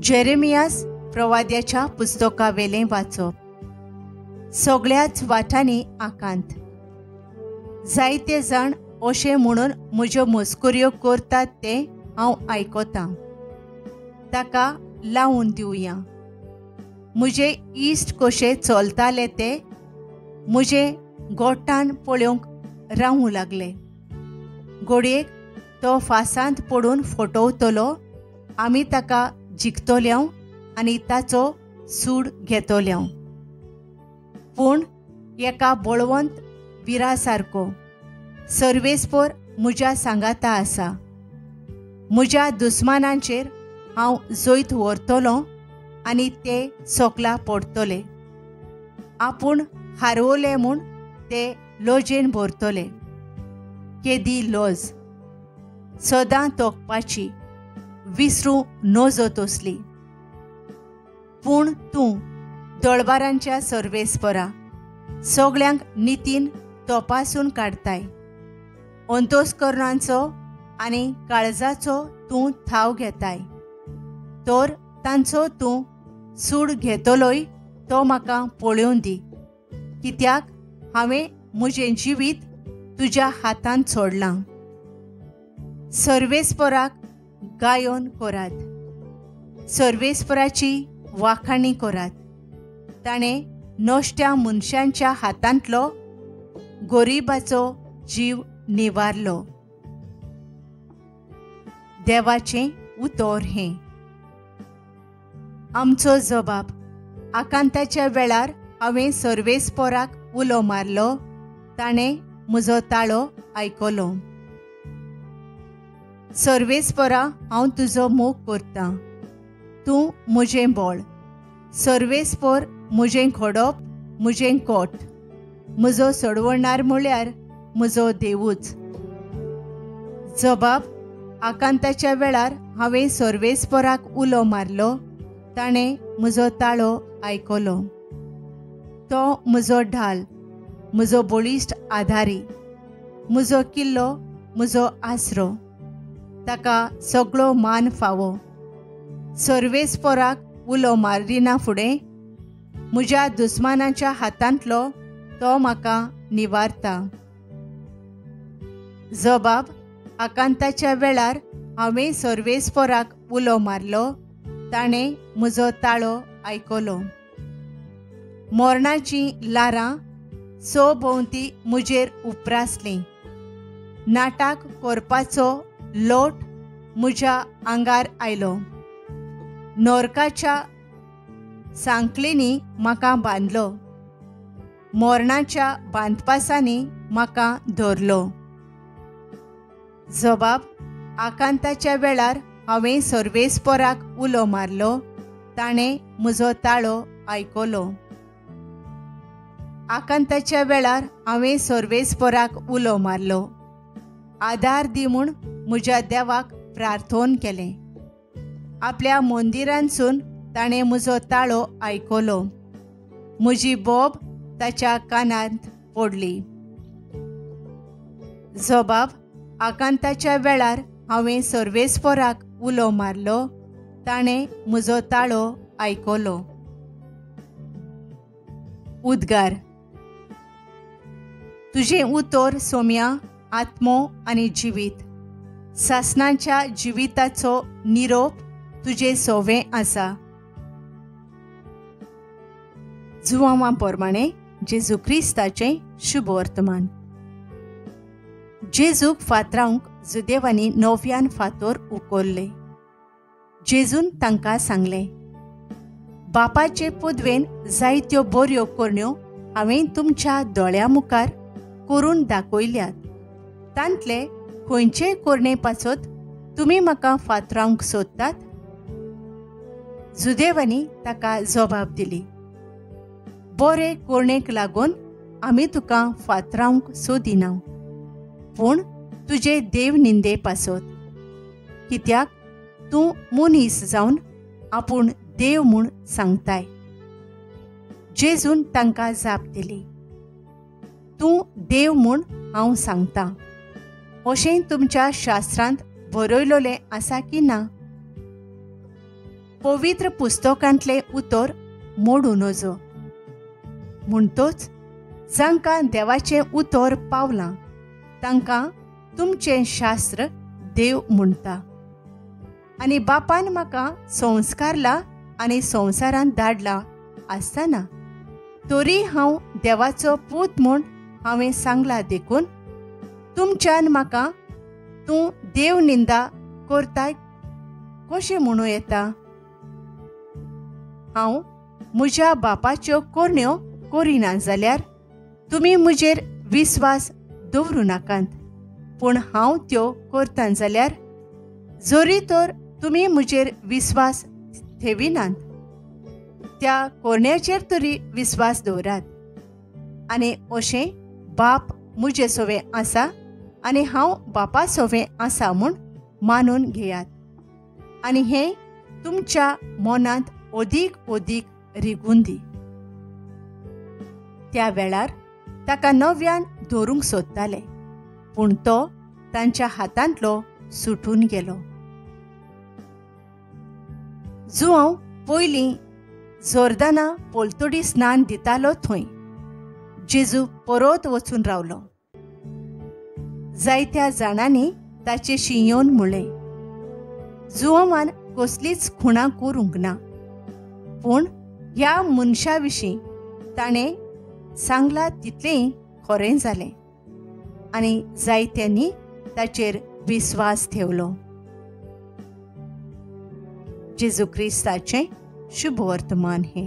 जेरेमियास प्रवाद्याच्या पुस्तकावेलें वाचप. सगळ्याच वाटांनी आकांत. जायते जाण अशें म्हणून म्हज्यो मस्कुऱ्यो करतात ते हांव आयकतां. ताका लावून दिवया. म्हजे इश्ट कशे चलताले ते म्हजे गोठान पळोवंक रावूं लागले. घडयेक तो फासांत पडून फटवतलो. आमी ताका जिखतल्यो आनी ताचो सूड घेतल्यो. पूण एका बळवंत विरा सारको सर्वेस्पर म्हज्या सांगाता आसा. म्हज्या दुस्मानांचेर हांव जैत व्हरतलों आनी ते सोकला पडटले. आपूण हारवले म्हूण ते लॉजेन भरतले. केदी लॉज सदां तोखपाची, विसरूं नजो तसली. पूण तूं दळबारांच्या सर्वेस्परा सगळ्यांक नितीन तपासून काडताय. अंतस्करणांचो आनी काळजाचो तूं ठाव घेताय. तर तांचो तूं सूड घेतलोय तो म्हाका पळोवन दी. कित्याक हांवें म्हजें जिवीत तुज्या हातांत सोडलां. सर्वेस्पराक गायोन करात. सर्वेस्पराची वाखाणी करात. ताणें नश्ट्या मनशांच्या हातांतलो गरीबाचो जीव निवारलो. देवाचें उतर हें. आमचो जबाब. आकांताच्या वेळार हांवें सर्वेस्पराक उलो मारलो. ताणें म्हजो ताळो आयकलो. सर्वेस्परा हांव तुजो मोग करतां. तूं म्हजें बळ. सर्वेस्पर म्हजें खडप, म्हजें कोट. म्हजो सोडवणार म्हळ्यार म्हजो देवूच. जबाब. आकांताच्या वेळार हांवें सर्वेस्पराक उलो मारलो. ताणें म्हजो ताळो आयकलो. तो म्हजो ढाल, म्हजो बळिश्ट आधारी, म्हजो किल्लो, म्हजो आसरो. ताका सगळो मान फावो. सर्वेस्पराक उलो मारिना फुडें म्हज्या दुस्मानाच्या हातांतलो तो म्हाका निवारता. जबाब. आकांताच्या वेळार हांवें सर्वेस्पराक उलो मारलो. ताणें म्हजो ताळो आयकलो. मोरणाची लारां सोभोवती म्हजेर उपरासलीं. नाटाक करपाचो लोट म्हज्या आंगार आयलो. नरकाच्या सांखळेनी म्हाका बांदलो. मोरणाच्या बांदपासांनी म्हाका धरलो. जबाब. आकांताच्या वेळार हांवें सर्वेस्पराक उलो मारलो. ताणें म्हजो ताळो आयकलो. आकांताच्या वेळार हांवें सर्वेस्पराक उलो मारलो. आदार दी म्हूण म्हज्या देवाक प्रार्थोन केलें. आपल्या मंदिरांतसून ताणें म्हजो ताळो आयकलो. म्हजी बोब ताच्या कानांत पडली. जबाब. आकांताच्या वेळार हांवें सर्वेस्पराक उलो मारलो. ताणें म्हजो ताळो आयकलो. उद्गार. तुजें उतर सोम्या आत्मो आनी जिवीत. सासणाच्या जिविताचो निरोप तुजे सोवें आसा. जुवांवा प्रमाणें जेजू क्रिस्ताचें शुभ वर्तमान. जेजूक फातरावंक जुदेवांनी 9व्यान फातर उखल्ले. जेजून तांकां सांगलें, बापाचे पुदवेन जायत्यो बऱ्यो करण्यो हांवें तुमच्या दोळ्या मुखार करून दाखयल्यात. तांतले खंयचे करणे पासत तुमी म्हाका फातरावंक सोदतात? जुदेवांनी ताका जबाब दिली, बरे करणेक लागून आमी तुका फातरावंक सोदिना, पूण तुजे देव निंदे पासत. कित्याक तूं मनीस जावन आपूण देव म्हूण सांगताय. जेजून तांकां जाप दिली, तूं देव म्हूण हांव सांगतां. अशें तुमच्या शास्त्रांत बरयलोलें आसा की ना? पवित्र पुस्तकांतले उतर मोडूं नजो. म्हणटोच जांकां देवाचें उतर पावलां तांकां तुमचें शास्त्र देव म्हणटा. आनी बापान म्हाका संस्कारला आनी संवसारांत धाडला आसतना तरी हांव देवाचो पूत म्हूण हांवें सांगलां देखून तुमच्यान म्हाका तूं देव निंदा करताय कशें म्हणूं येता. हांव म्हज्या बापाच्यो कोरण्यो करिना जाल्यार तुमी म्हजेर विस्वास दवरूं नाकात. पूण हांव त्यो करतां जाल्यार जरी तर तुमी म्हजेर विस्वास ठेविनात त्या कोरण्याचेर तरी विस्वास दवरात. आनी अशें बाप म्हजे सोवे आसा आनी हांव बापा सोवे आसा म्हूण मानून घेयात. आनी हें तुमच्या मनांत ओदीक ओदीक रिगून दी. त्या वेळार ताका नव्यान धरूंक सोदताले पूण तो तांच्या हातांतलो सुटून गेलो. जुआंव पयलीं जोर्दाना पोलतोडी स्नान दितालो थंय जेजू परत वचून रावलो. जायत्या जाणांनी ताचेशी येवन म्हणलें, जुआंवान कसलीच खुणां करूंक ना. पूण ह्या मनशा विशीं ताणें सांगलां तितलें खरें जालें आनी जायत्यांनी ताचेर विस्वास ठेवलो. जेजू क्रिस्ताचें शुभ वर्तमान हे.